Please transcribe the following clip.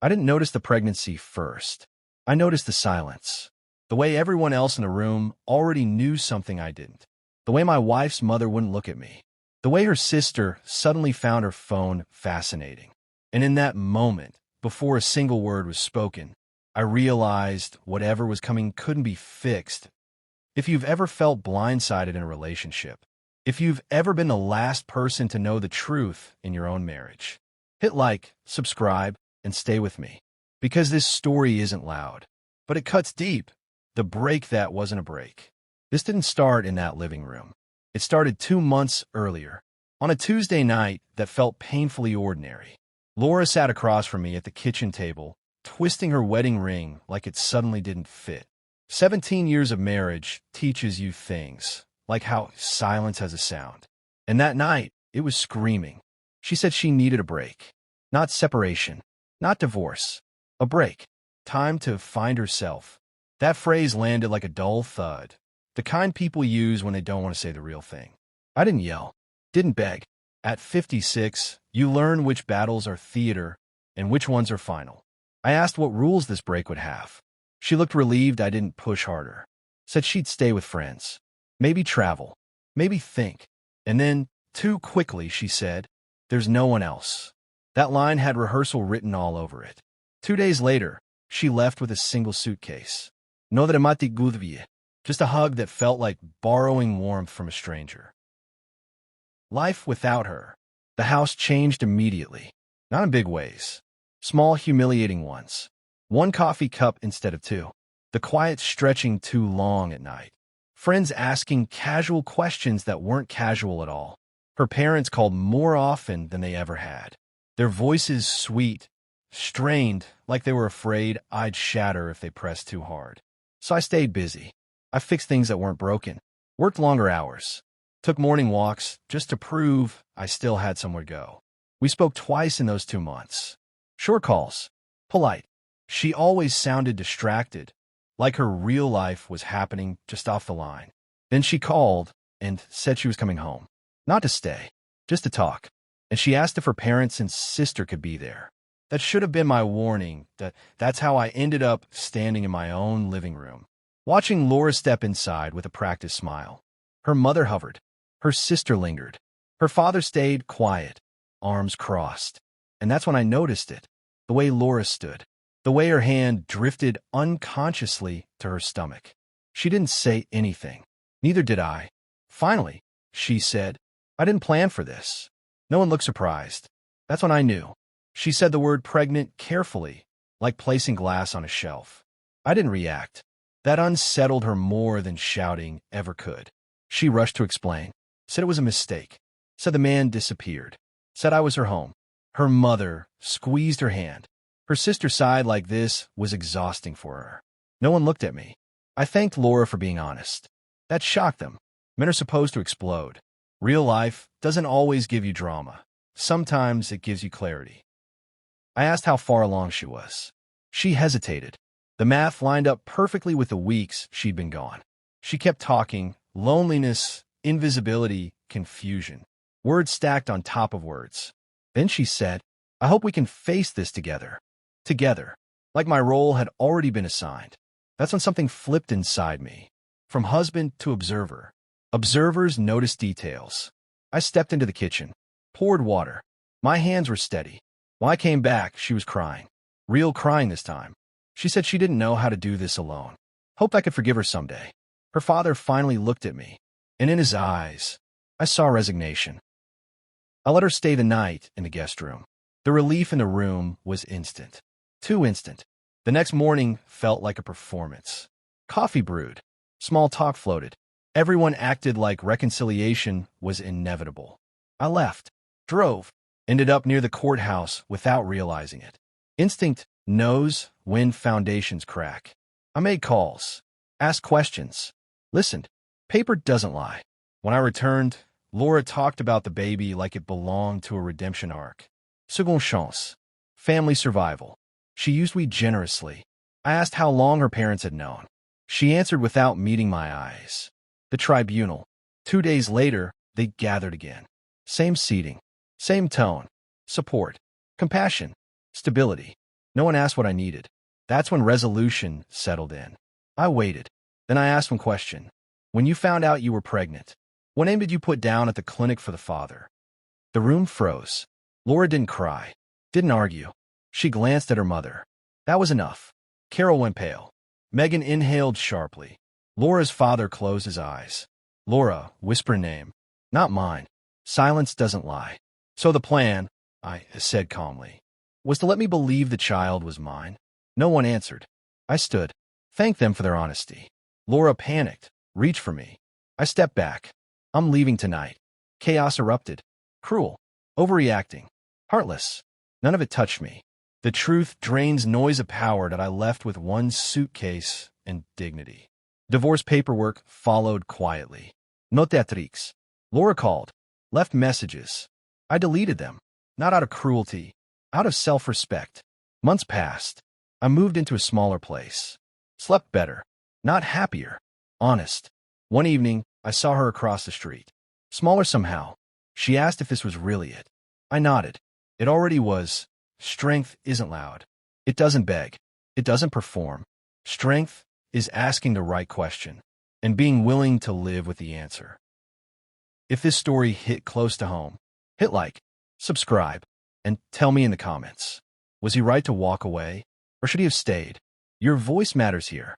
I didn't notice the pregnancy first. I noticed the silence. The way everyone else in the room already knew something I didn't. The way my wife's mother wouldn't look at me. The way her sister suddenly found her phone fascinating. And in that moment, before a single word was spoken, I realized whatever was coming couldn't be fixed. If you've ever felt blindsided in a relationship, if you've ever been the last person to know the truth in your own marriage, hit like, subscribe, and stay with me. Because this story isn't loud, but it cuts deep. The break that wasn't a break. This didn't start in that living room. It started 2 months earlier, on a Tuesday night that felt painfully ordinary. Laura sat across from me at the kitchen table, twisting her wedding ring like it suddenly didn't fit. 17 years of marriage teaches you things, like how silence has a sound. And that night, it was screaming. She said she needed a break. Not separation, not divorce. A break. Time to find herself. That phrase landed like a dull thud, the kind people use when they don't want to say the real thing. I didn't yell, didn't beg. At 56, you learn which battles are theater and which ones are final. I asked what rules this break would have. She looked relieved I didn't push harder. Said she'd stay with friends. Maybe travel. Maybe think. And then, too quickly, she said, "There's no one else." That line had rehearsal written all over it. 2 days later, she left with a single suitcase. No dramati gudvie, just a hug that felt like borrowing warmth from a stranger. Life without her. The house changed immediately. Not in big ways. Small, humiliating ones. 1 coffee cup instead of 2. The quiet stretching too long at night. Friends asking casual questions that weren't casual at all. Her parents called more often than they ever had. Their voices sweet, strained, like they were afraid I'd shatter if they pressed too hard. So I stayed busy. I fixed things that weren't broken. Worked longer hours. Took morning walks just to prove I still had somewhere to go. We spoke twice in those 2 months. Short calls. Polite. She always sounded distracted, like her real life was happening just off the line. Then she called and said she was coming home. Not to stay, just to talk. And she asked if her parents and sister could be there. That should have been my warning. That's how I ended up standing in my own living room, watching Laura step inside with a practiced smile. Her mother hovered. Her sister lingered. Her father stayed quiet, arms crossed. And that's when I noticed it, the way Laura stood, the way her hand drifted unconsciously to her stomach. She didn't say anything. Neither did I. Finally, she said, "I didn't plan for this." No one looked surprised. That's when I knew. She said the word pregnant carefully, like placing glass on a shelf. I didn't react. That unsettled her more than shouting ever could. She rushed to explain. Said it was a mistake. Said the man disappeared. Said I was her home. Her mother squeezed her hand. Her sister sighed like this was exhausting for her. No one looked at me. I thanked Laura for being honest. That shocked them. Men are supposed to explode. Real life doesn't always give you drama. Sometimes it gives you clarity. I asked how far along she was. She hesitated. The math lined up perfectly with the weeks she'd been gone. She kept talking, loneliness, invisibility, confusion. Words stacked on top of words. Then she said, "I hope we can face this together." Together. Like my role had already been assigned. That's when something flipped inside me. From husband to observer. Observers notice details. I stepped into the kitchen. Poured water. My hands were steady. When I came back, she was crying. Real crying this time. She said she didn't know how to do this alone. Hoped I could forgive her someday. Her father finally looked at me, and in his eyes, I saw resignation. I let her stay the night in the guest room. The relief in the room was instant. Too instant. The next morning felt like a performance. Coffee brewed. Small talk floated. Everyone acted like reconciliation was inevitable. I left. Drove. Ended up near the courthouse without realizing it. Instinct knows when foundations crack. I made calls. Asked questions. Listened. Paper doesn't lie. When I returned, Laura talked about the baby like it belonged to a redemption arc. Seconde chance. Family survival. She used we generously. I asked how long her parents had known. She answered without meeting my eyes. The tribunal. 2 days later, they gathered again. Same seating. Same tone. Support. Compassion. Stability. No one asked what I needed. That's when resolution settled in. I waited. Then I asked one question. When you found out you were pregnant, what name did you put down at the clinic for the father? The room froze. Laura didn't cry, didn't argue. She glanced at her mother. That was enough. Carol went pale. Megan inhaled sharply. Laura's father closed his eyes. Laura, whisper name. Not mine. Silence doesn't lie. So the plan, I said calmly, was to let me believe the child was mine. No one answered. I stood. Thanked them for their honesty. Laura panicked, reached for me. I stepped back. I'm leaving tonight. Chaos erupted. Cruel. Overreacting. Heartless. None of it touched me. The truth drains noise of power that I left with one suitcase and dignity. Divorce paperwork followed quietly. No teatrix. Laura called. Left messages. I deleted them. Not out of cruelty. Out of self-respect. Months passed. I moved into a smaller place. Slept better. Not happier. Honest. One evening, I saw her across the street. Smaller somehow. She asked if this was really it. I nodded. It already was. Strength isn't loud. It doesn't beg. It doesn't perform. Strength is asking the right question and being willing to live with the answer. If this story hit close to home, hit like, subscribe, and tell me in the comments. Was he right to walk away, or should he have stayed? Your voice matters here.